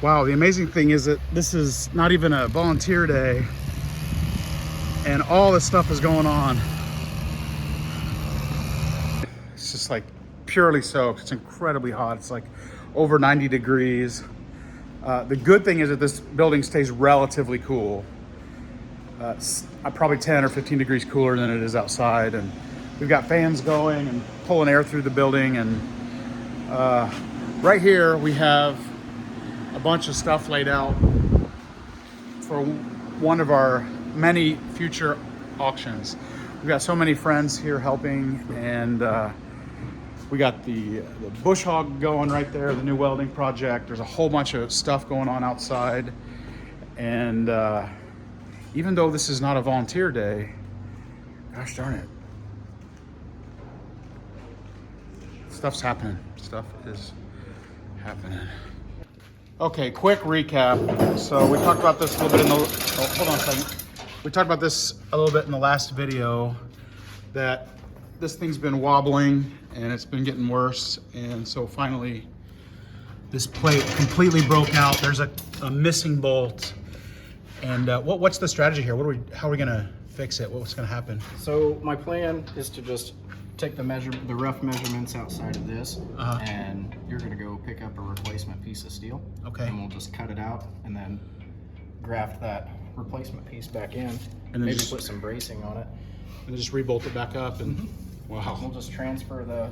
Wow, the amazing thing is that this is not even a volunteer day and all this stuff is going on. It's just like purely soaked. It's incredibly hot. It's like over 90 degrees. The good thing is that this building stays relatively cool. Probably 10 or 15 degrees cooler than it is outside. And we've got fans going and pulling air through the building. And right here we have a bunch of stuff laid out for one of our many future auctions. We've got so many friends here helping, and we got the bush hog going right there, the new welding project. There's a whole bunch of stuff going on outside. And even though this is not a volunteer day, gosh darn it, stuff's happening. Stuff is happening. Okay, quick recap. So we talked about this a little bit in the, hold on a second. We talked about this a little bit in the last video, that this thing's been wobbling and it's been getting worse. And so finally this plate completely broke out. There's a missing bolt. And what's the strategy here? How are we gonna fix it? What's gonna happen? So my plan is to just take the rough measurements outside of this, and you're gonna go pick up a replacement piece of steel. Okay. And we'll just cut it out and then graft that replacement piece back in, and then maybe put some bracing on it. And then just rebolt it back up, and wow. We'll just transfer the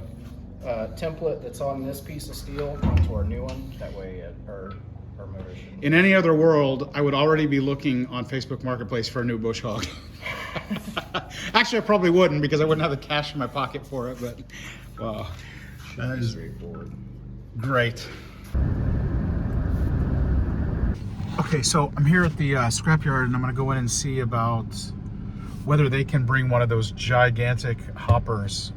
template that's on this piece of steel onto our new one. That way our motor shouldn't. In any other world, I would already be looking on Facebook Marketplace for a new bush hog. Actually, I probably wouldn't, because I wouldn't have the cash in my pocket for it, but wow. That is straightforward. Great. Okay, so I'm here at the scrapyard, and I'm gonna go in and see about whether they can bring one of those gigantic hoppers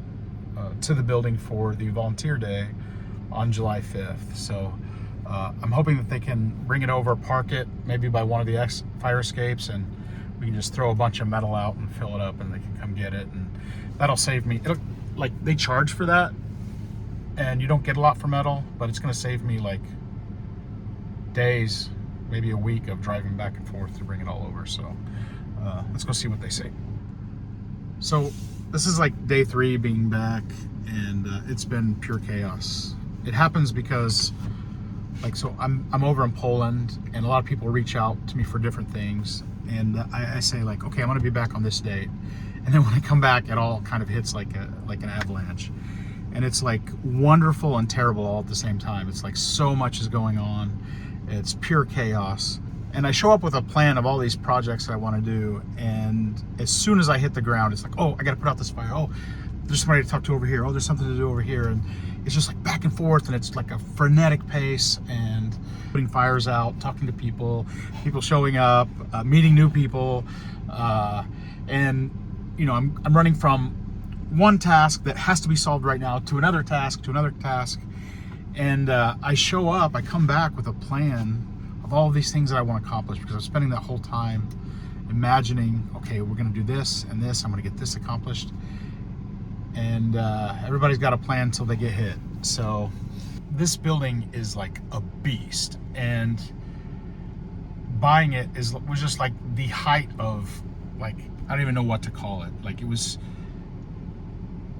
to the building for the volunteer day on July 5th. So I'm hoping that they can bring it over, park it maybe by one of the fire escapes, and we can just throw a bunch of metal out and fill it up, and they can come get it. And that'll save me, like they charge for that, and you don't get a lot for metal, but it's gonna save me like days, maybe a week of driving back and forth to bring it all over. So let's go see what they say. So this is like day 3 being back, and it's been pure chaos. It happens because so I'm over in Poland, and a lot of people reach out to me for different things, and I say like, okay, I'm gonna be back on this date, and then when I come back, it all kind of hits like an avalanche, and it's like wonderful and terrible all at the same time. It's like so much is going on. It's pure chaos. And I show up with a plan of all these projects that I want to do, and as soon as I hit the ground, it's like, oh, I got to put out this fire. Oh, there's somebody to talk to over here. Oh, there's something to do over here. And it's just like back and forth, and it's like a frenetic pace, and putting fires out, talking to people showing up, meeting new people. And, you know, I'm running from one task that has to be solved right now to another task, And I show up, I come back with a plan of all of these things that I want to accomplish, because I'm spending that whole time imagining, okay, we're going to do this and this, I'm going to get this accomplished. And everybody's got a plan until they get hit. So this building is like a beast, and buying it was just like the height of, like, I don't even know what to call it. Like, it was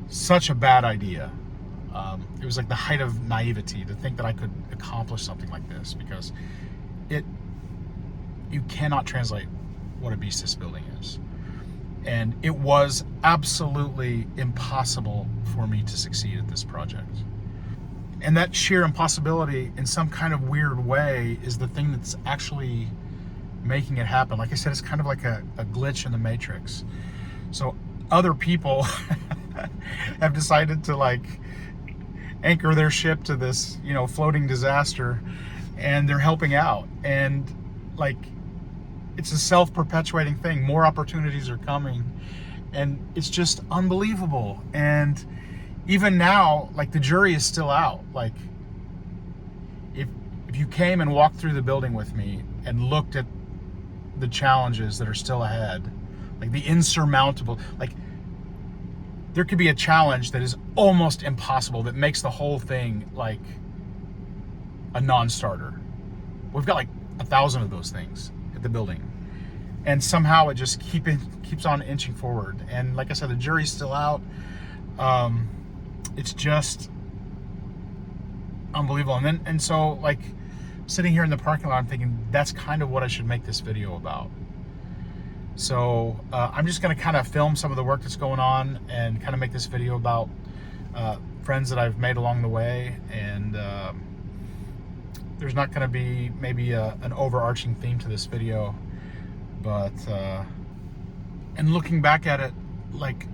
such a bad idea. It was like the height of naivety to think that I could accomplish something like this, because you cannot translate what a beast this building is. And it was absolutely impossible for me to succeed at this project. And that sheer impossibility, in some kind of weird way, is the thing that's actually making it happen. Like I said, it's kind of like a glitch in the Matrix. So other people have decided to like anchor their ship to this, you know, floating disaster, and they're helping out. And like, it's a self-perpetuating thing. More opportunities are coming, and it's just unbelievable. And even now, like, the jury is still out. Like, if you came and walked through the building with me and looked at the challenges that are still ahead, like the insurmountable, like, there could be a challenge that is almost impossible, that makes the whole thing like a non-starter. we've got like 1,000 of those things at the building. And somehow it just keeps on inching forward. And like I said, the jury's still out. It's just unbelievable. And so like sitting here in the parking lot, I'm thinking that's kind of what I should make this video about. So I'm just going to kind of film some of the work that's going on and kind of make this video about friends that I've made along the way. And there's not going to be maybe an overarching theme to this video. But, and looking back at it, like,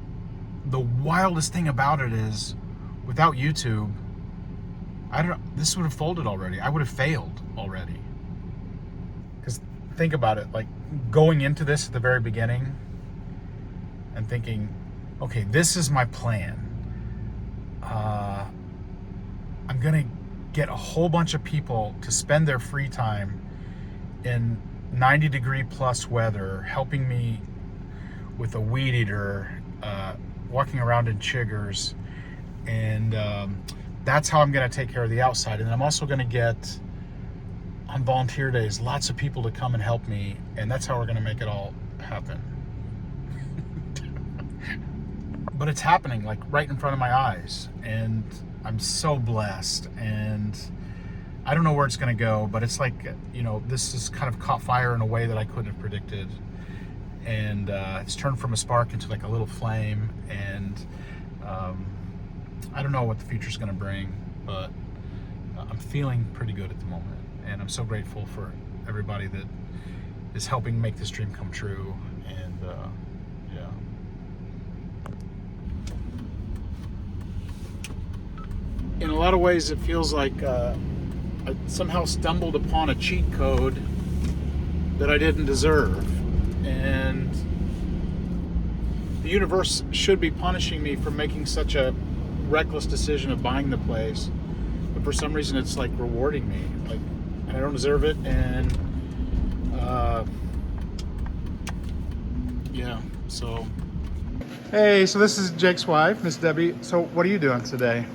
the wildest thing about it is, without YouTube, this would have folded already. I would have failed already. Because think about it, like, going into this at the very beginning and thinking, okay, this is my plan. I'm going to get a whole bunch of people to spend their free time in 90-degree plus weather, helping me with a weed eater, walking around in chiggers, and that's how I'm going to take care of the outside. And I'm also going to get, on volunteer days, lots of people to come and help me, and that's how we're going to make it all happen. But it's happening, like, right in front of my eyes, and I'm so blessed. And I don't know where it's going to go, but it's like, you know, this has kind of caught fire in a way that I couldn't have predicted. And it's turned from a spark into like a little flame. And I don't know what the future's going to bring, but I'm feeling pretty good at the moment. And I'm so grateful for everybody that is helping make this dream come true. And yeah. In a lot of ways, it feels like I somehow stumbled upon a cheat code that I didn't deserve. And the universe should be punishing me for making such a reckless decision of buying the place. But for some reason, it's like rewarding me. Like, and I don't deserve it. And yeah, so. Hey, so this is Jake's wife, Miss Debbie. So what are you doing today?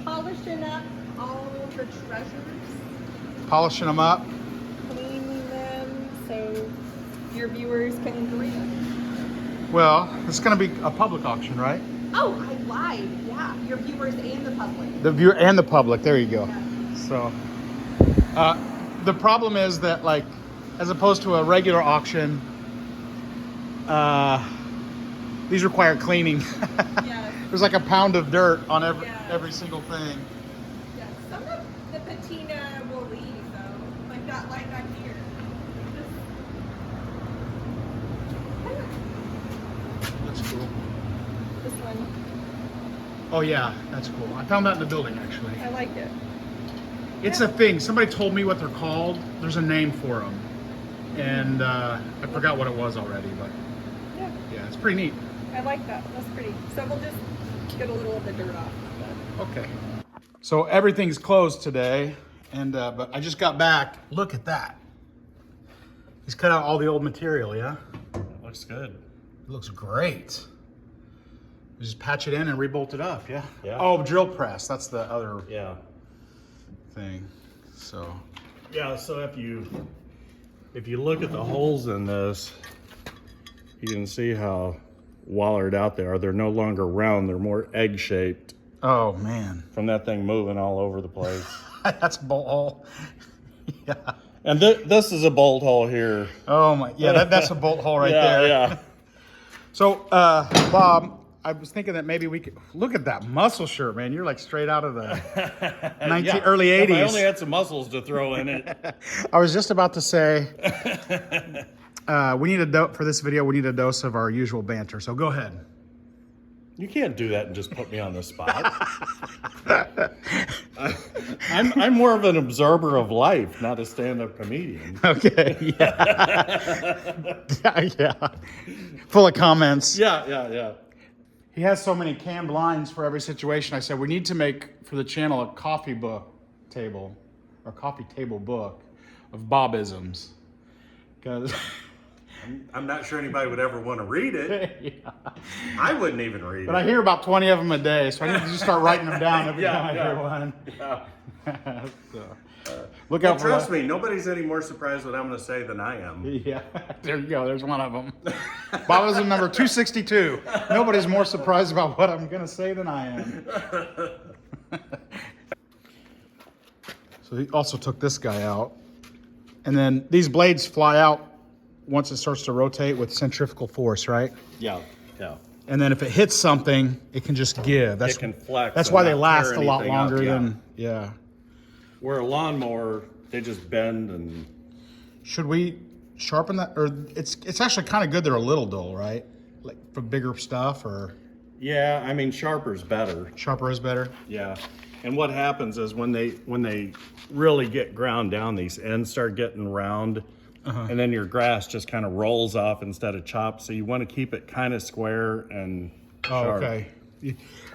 Polishing up all the treasures. Polishing them up. Cleaning them so your viewers can read them. Well, it's going to be a public auction, right? Oh, I lied. Yeah, your viewers and the public. The viewer and the public. There you go. Yeah. So, the problem is that, like, as opposed to a regular auction, these require cleaning. Yes. There's like a pound of dirt on Yes. every single thing. Yeah, some of the patina will leave though, like that light back here. That's cool. This one, Oh yeah, that's cool. I found that in the building actually. I like it. It's a thing. Somebody told me what they're called. There's a name for them, and I forgot what it was already. But yeah, it's pretty neat. I like that. That's pretty. So we'll just get a little of the dirt off. But. Okay. So everything's closed today, and but I just got back. Look at that. He's cut out all the old material, yeah? Looks good. It looks great. We just patch it in and rebolt it up, yeah? Yeah. Oh, drill press. That's the other Yeah. thing. So. Yeah, so if you look at the holes in this, you can see how wallered out they are. They're no longer round, they're more egg-shaped Oh, man. from that thing moving all over the place. That's a bolt hole. Yeah. And this is a bolt hole here. Oh, my. Yeah, that's a bolt hole right there. Yeah. So, Bob, I was thinking that maybe we could look at that muscle shirt, man. You're like straight out of the early 80s. If I only had some muscles to throw in it. I was just about to say, we need for this video, we need a dose of our usual banter. So go ahead. You can't do that and just put me on the spot. I'm more of an observer of life, not a stand-up comedian. Okay. Yeah. Yeah. Full of comments. Yeah. He has so many canned lines for every situation. I said, we need to make, for the channel, a coffee table book of Bobisms. Because I'm not sure anybody would ever want to read it. Yeah. I wouldn't even read But it. I hear about 20 of them a day, so I need to just start writing them down every Yeah, time I yeah. hear one. Yeah. So, look Well, out for trust that. me, nobody's any more surprised what I'm going to say than I am. Yeah, there you go. There's one of them. Bob was in number 262. Nobody's more surprised about what I'm going to say than I am. So he also took this guy out. And then these blades fly out once it starts to rotate with centrifugal force, right? Yeah, yeah. And then if it hits something, it can just give. It can flex. That's and why they not last tear a lot anything up, longer yeah. than, yeah. Where a lawnmower, they just bend and... Should we sharpen that? Or it's actually kind of good they're a little dull, right? Like for bigger stuff, or Yeah, I mean, sharper's better. sharper is better? Yeah. And what happens is when they really get ground down, these ends start getting round, and then your grass just kind of rolls off instead of chopped. So you want to keep it kind of square and sharp. Okay.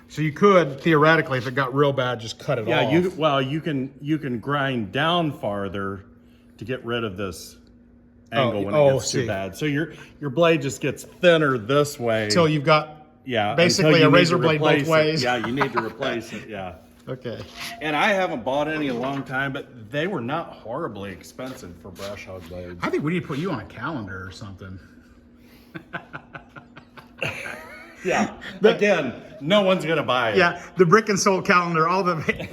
So you could theoretically, if it got real bad, just cut it Yeah, off. you can grind down farther to get rid of this angle when it gets too bad. So your blade just gets thinner this way. Till you've got Yeah, basically until you a need razor to blade both replace it. ways. Yeah, you need to replace it. Yeah. Okay. And I haven't bought any in a long time, but they were not horribly expensive for brush hog blades. I think we need to put you on a calendar or something. Yeah. Again, no one's gonna buy it. Yeah, the brick and soul calendar.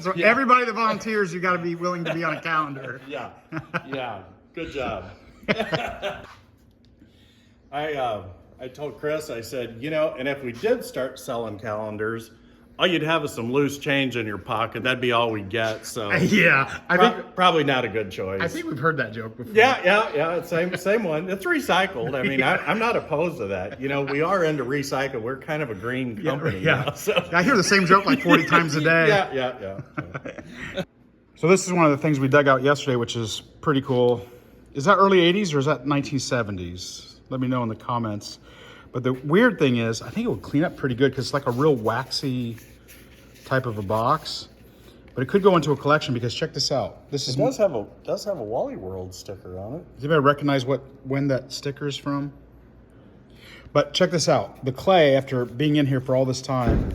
So everybody that volunteers, you got to be willing to be on a calendar. Yeah. Yeah. Good job. I told Chris, I said, and if we did start selling calendars, all you'd have is some loose change in your pocket. That'd be all we get. So Yeah, I think probably not a good choice. I think we've heard that joke before. Yeah. Same one. It's recycled. I mean, I'm not opposed to that. We are into recycle. We're kind of a green company. Yeah. Now, so. I hear the same joke like 40 times a day. Yeah. So this is one of the things we dug out yesterday, which is pretty cool. Is that early 80s or is that 1970s? Let me know in the comments. But the weird thing is, I think it would clean up pretty good because it's like a real waxy type of a box. But it could go into a collection because check this out. This is It does have a Wally World sticker on it. Does anybody recognize when that sticker is from? But check this out. The clay, after being in here for all this time,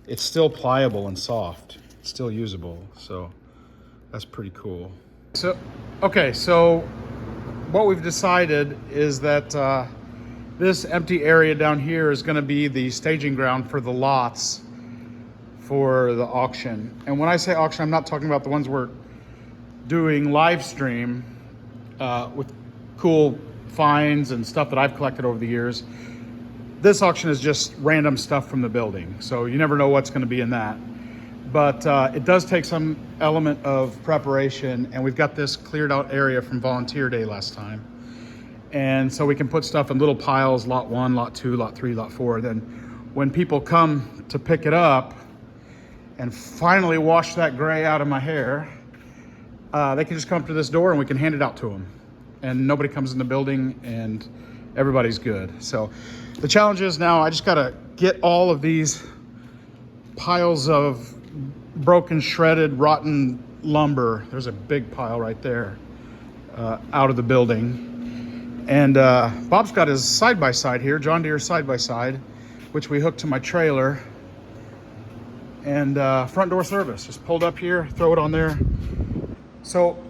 it's still pliable and soft. It's still usable. So that's pretty cool. So what we've decided is that this empty area down here is going to be the staging ground for the lots for the auction. And when I say auction, I'm not talking about the ones we're doing live stream with cool finds and stuff that I've collected over the years. This auction is just random stuff from the building, so you never know what's going to be in that. But it does take some element of preparation, and we've got this cleared out area from Volunteer Day last time. And so we can put stuff in little piles, lot 1, lot 2, lot 3, lot 4. Then when people come to pick it up and finally wash that gray out of my hair, they can just come up to this door and we can hand it out to them. And nobody comes in the building and everybody's good. So the challenge is now I just gotta get all of these piles of broken, shredded, rotten lumber, there's a big pile right there, out of the building. And Bob's got his side-by-side here, John Deere side-by-side, which we hooked to my trailer. And front door service, just pulled up here, throw it on there. So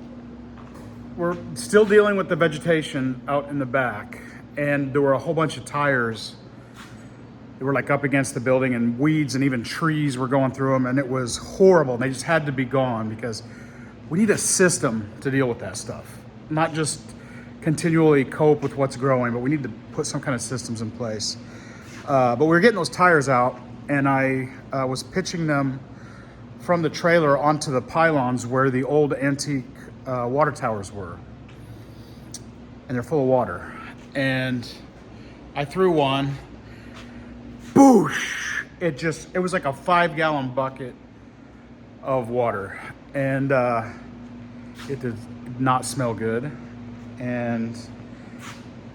we're still dealing with the vegetation out in the back, and there were a whole bunch of tires that were like up against the building, and weeds and even trees were going through them, and it was horrible. And they just had to be gone because we need a system to deal with that stuff, not just continually cope with what's growing, but we need to put some kind of systems in place. But we were getting those tires out, and I was pitching them from the trailer onto the pylons where the old antique water towers were. And they're full of water. And I threw one, boosh! It was like a 5-gallon bucket of water. And it did not smell good. And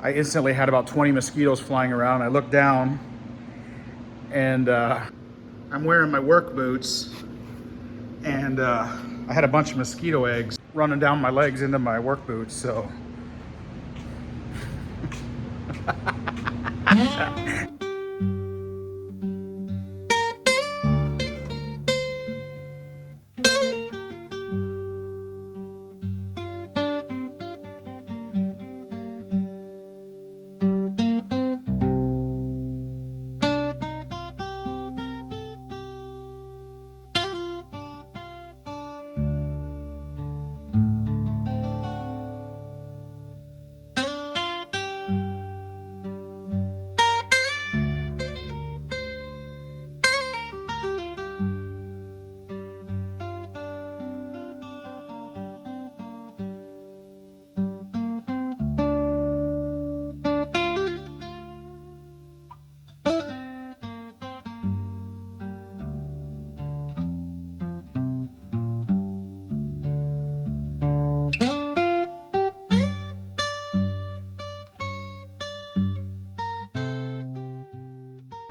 I instantly had about 20 mosquitoes flying around. I looked down and I'm wearing my work boots, and I had a bunch of mosquito eggs running down my legs into my work boots. So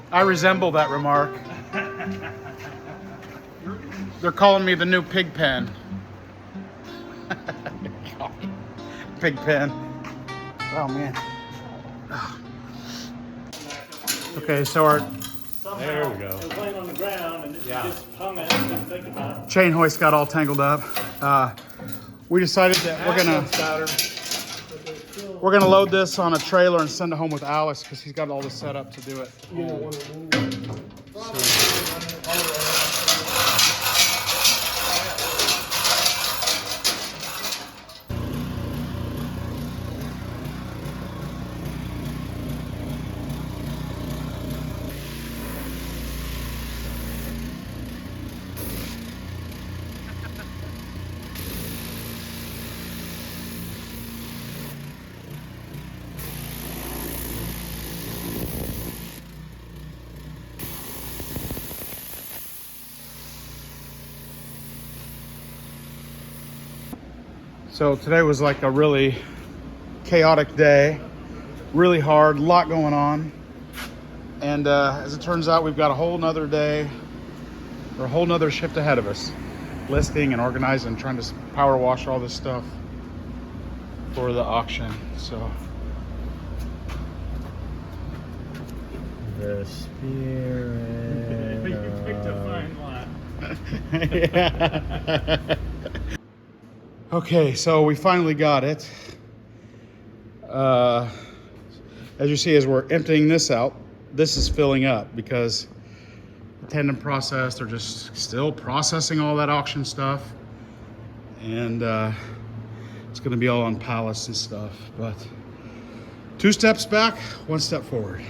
I resemble that remark. They're calling me the new pig pen. Pig pen. Oh man. Okay, so our There we go. It was laying on the ground and it just hung out and didn't think about it. chain hoist got all tangled up. We decided that we're gonna load this on a trailer and send it home with Alex because he's got all the setup to do it. So today was like a really chaotic day, really hard, a lot going on. And as it turns out, we've got a whole nother day or a whole nother shift ahead of us. Listing and organizing, trying to power wash all this stuff for the auction. So The spirit. You picked a fine line. yeah. Okay, so we finally got it. As you see, as we're emptying this out, this is filling up because the tendon process, they're just still processing all that auction stuff. And it's gonna be all on pallets and stuff. But 2 steps back, 1 step forward.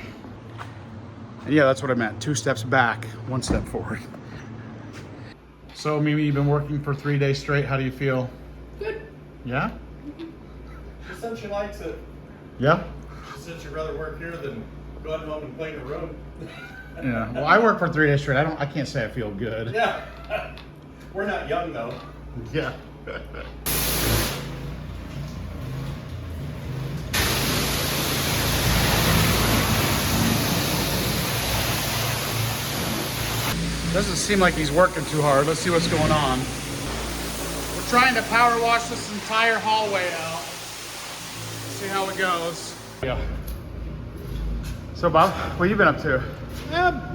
And yeah, that's what I meant. 2 steps back, 1 step forward. So Mimi, you've been working for 3 days straight. How do you feel? Good. Yeah? She said she likes it. Yeah? She said she'd rather work here than going home and play in a room. Yeah. Well, I work for 3 days straight. I can't say I feel good. Yeah. We're not young though. Yeah. Doesn't seem like he's working too hard. Let's see what's going on. We're trying to power wash this entire hallway out. See how it goes. Yeah. So Bob, what have you been up to?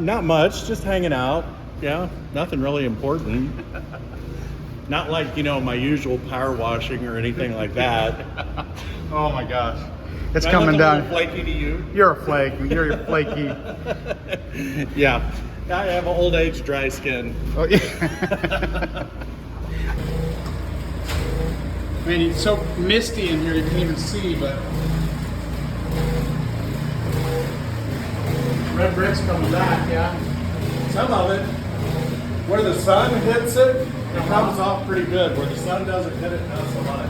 Not much, just hanging out. Yeah, nothing really important. Not like, you know, my usual power washing or anything like that. Oh my gosh. It's Am I coming looking a down. little flaky to you? You're a flake. You're flaky. Yeah. I have old age dry skin. Oh, yeah. Man, it's so misty in here you can't even see, but red brick's coming back, yeah. Some of it, where the sun hits it, it comes off pretty good. Where the sun doesn't hit it, not so much.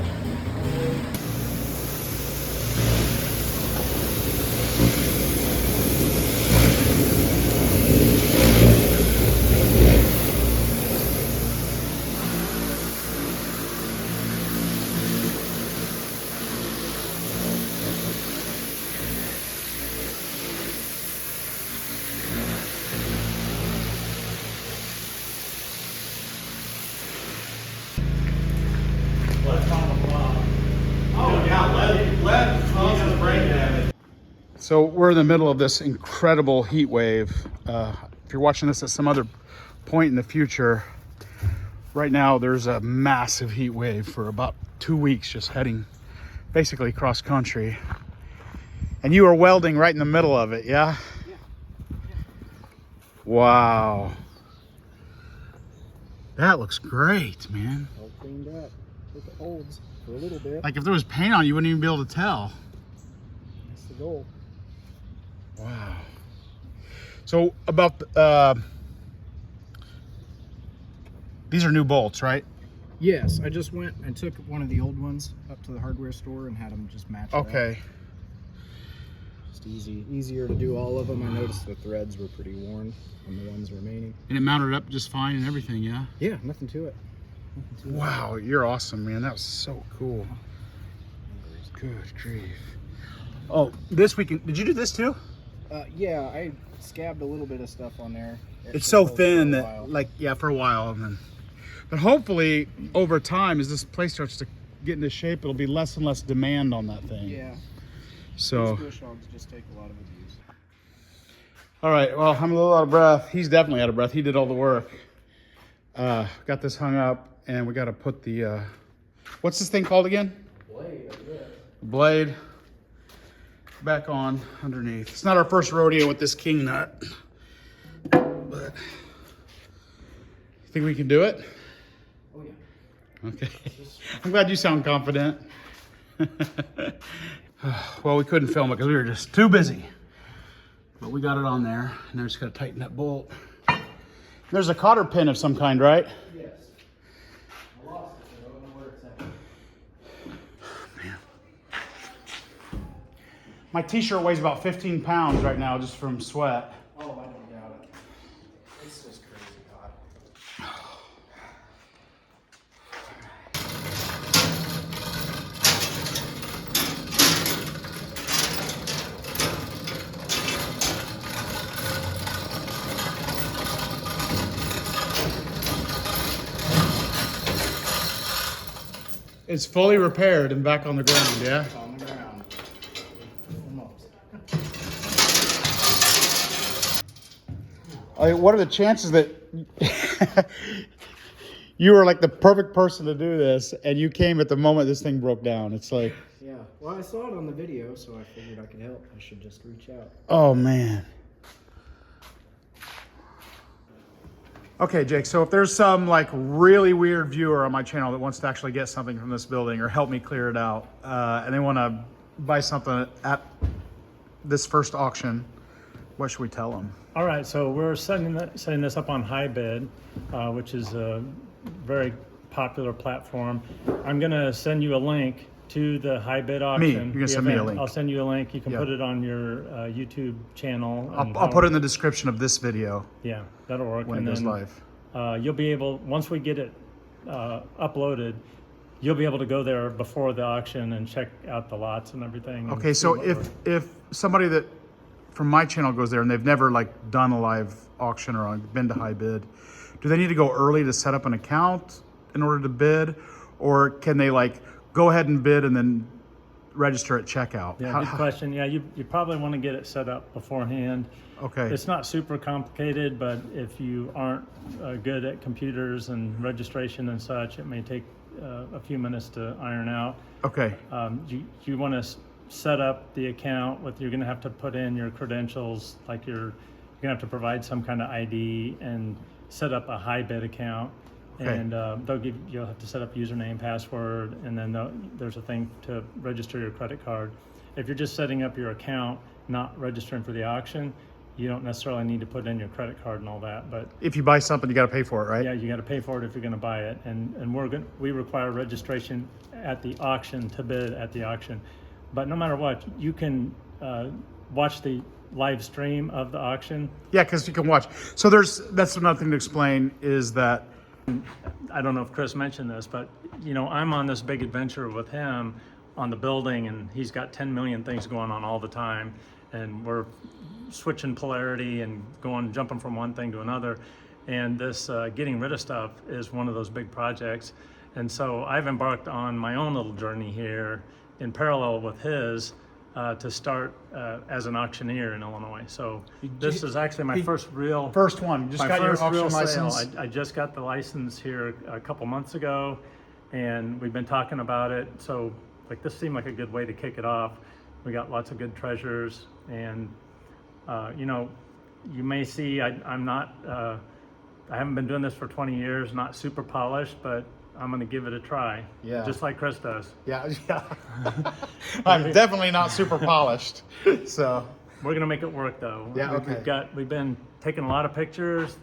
Let's on the fly. So we're in the middle of this incredible heat wave. If you're watching this at some other point in the future, right now there's a massive heat wave for about 2 weeks, just heading basically cross country. And you are welding right in the middle of it, yeah? Yeah. Wow. That looks great, man. All cleaned up with the holds for a little bit. Like if there was paint on, you wouldn't even be able to tell. That's the goal. Wow. So about these are new bolts, right? Yes, I just went and took one of the old ones up to the hardware store and had them just match it up. Okay. Just easier to do all of them. I noticed the threads were pretty worn on the ones remaining. And it mounted up just fine and everything, yeah? Yeah, nothing to it. Wow, you're awesome, man. That was so cool. Good grief. Oh, this weekend, did you do this too? Yeah, I scabbed a little bit of stuff on there. It's so for a thin that, while. like, yeah, for a while. And then, but hopefully, over time, as this place starts to get into shape, it'll be less and less demand on that thing. Yeah. So. These bush hogs just take a lot of abuse. All right, well, I'm a little out of breath. He's definitely out of breath. He did all the work. Got this hung up, and we got to put the, what's this thing called again? Blade, I guess. Blade back on underneath. It's not our first rodeo with this king nut, but you think we can do it? Oh yeah. Okay. I'm glad you sound confident. Well, we couldn't film it because we were just too busy. But we got it on there, and now just got to tighten that bolt. There's a cotter pin of some kind, right? Yes. I lost it, but I don't know where it's at. Man. My t-shirt weighs about 15 pounds right now just from sweat. Oh, I don't doubt it. It's just crazy hot. It's fully repaired and back on the ground, yeah? On the ground. Almost. What are the chances that you were like the perfect person to do this and you came at the moment this thing broke down? It's like, Yeah. Well, I saw it on the video, so I figured I could help. I should just reach out. oh man. Okay, Jake, so if there's some like really weird viewer on my channel that wants to actually get something from this building or help me clear it out, and they want to buy something at this first auction, what should we tell them? All right, so we're setting this up on HiBid, which is a very popular platform. I'm going to send you a link to the HiBid auction. You're gonna send me a link. I'll send you a link. You can Yeah. put it on your YouTube channel. and I'll put it in the description of this video Yeah, that'll work. when it goes live. You'll be able, once we get it uploaded, you'll be able to go there before the auction and check out the lots and everything. and Okay, see so what if somebody that from my channel goes there and they've never like done a live auction or been to HiBid, do they need to go early to set up an account in order to bid, or can they like go ahead and bid and then register at checkout? Yeah, good question. Yeah, you probably want to get it set up beforehand. Okay. It's not super complicated, but if you aren't good at computers and registration and such, it may take a few minutes to iron out. Okay. You want to set up the account with, you're going to have to put in your credentials, like you're going to have to provide some kind of ID and set up a HiBid account. Okay. And you'll have to set up username, password, and then there's a thing to register your credit card. If you're just setting up your account, not registering for the auction, you don't necessarily need to put in your credit card and all that. But If you buy something, you got to pay for it, right? yeah, you got to pay for it if you're going to buy it, and we require registration at the auction to bid at the auction. But no matter what, you can watch the live stream of the auction. Yeah, because you can watch. So that's another thing to explain is that. I don't know if Chris mentioned this, but I'm on this big adventure with him on the building, and he's got 10 million things going on all the time, and we're switching polarity and jumping from one thing to another. And this getting rid of stuff is one of those big projects. And so I've embarked on my own little journey here in parallel with his, to start as an auctioneer in Illinois. So this is actually my first real one. Just my got your first auction real license. sale. I just got the license here a couple months ago, and we've been talking about it. So like this seemed like a good way to kick it off. We got lots of good treasures, and you know, you may see I'm not. I haven't been doing this for 20 years, not super polished, but I'm going to give it a try. Yeah. Just like Chris does. Yeah. I'm definitely not super polished. So We're going to make it work though. Yeah, okay. We've been taking a lot of pictures.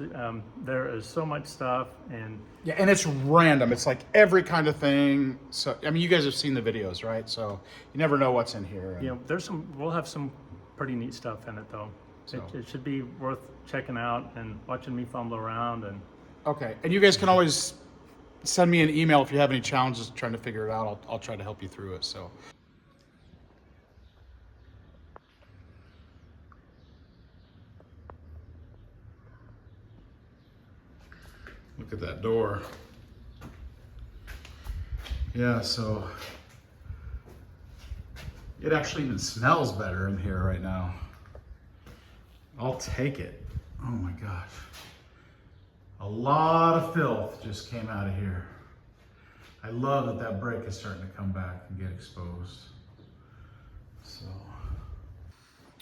There is so much stuff, and yeah, and it's random. It's like every kind of thing. So I mean, you guys have seen the videos, right? So you never know what's in here. And, you know, we'll have some pretty neat stuff in it though. So. It should be worth checking out and watching me fumble around. And okay, and you guys can always send me an email if you have any challenges trying to figure it out. I'll try to help you through it. So. Look at that door. Yeah, so it actually even smells better in here right now. I'll take it. Oh my gosh. A lot of filth just came out of here. I love that that brick is starting to come back and get exposed. So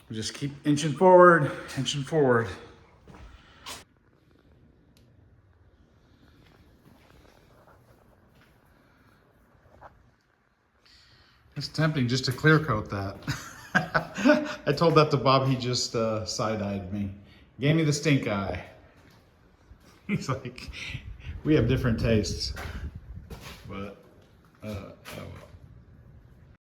we just keep inching forward, inching forward. It's tempting just to clear coat that. I told that to Bob, he just side-eyed me. Gave me the stink eye. He's like, we have different tastes. But, oh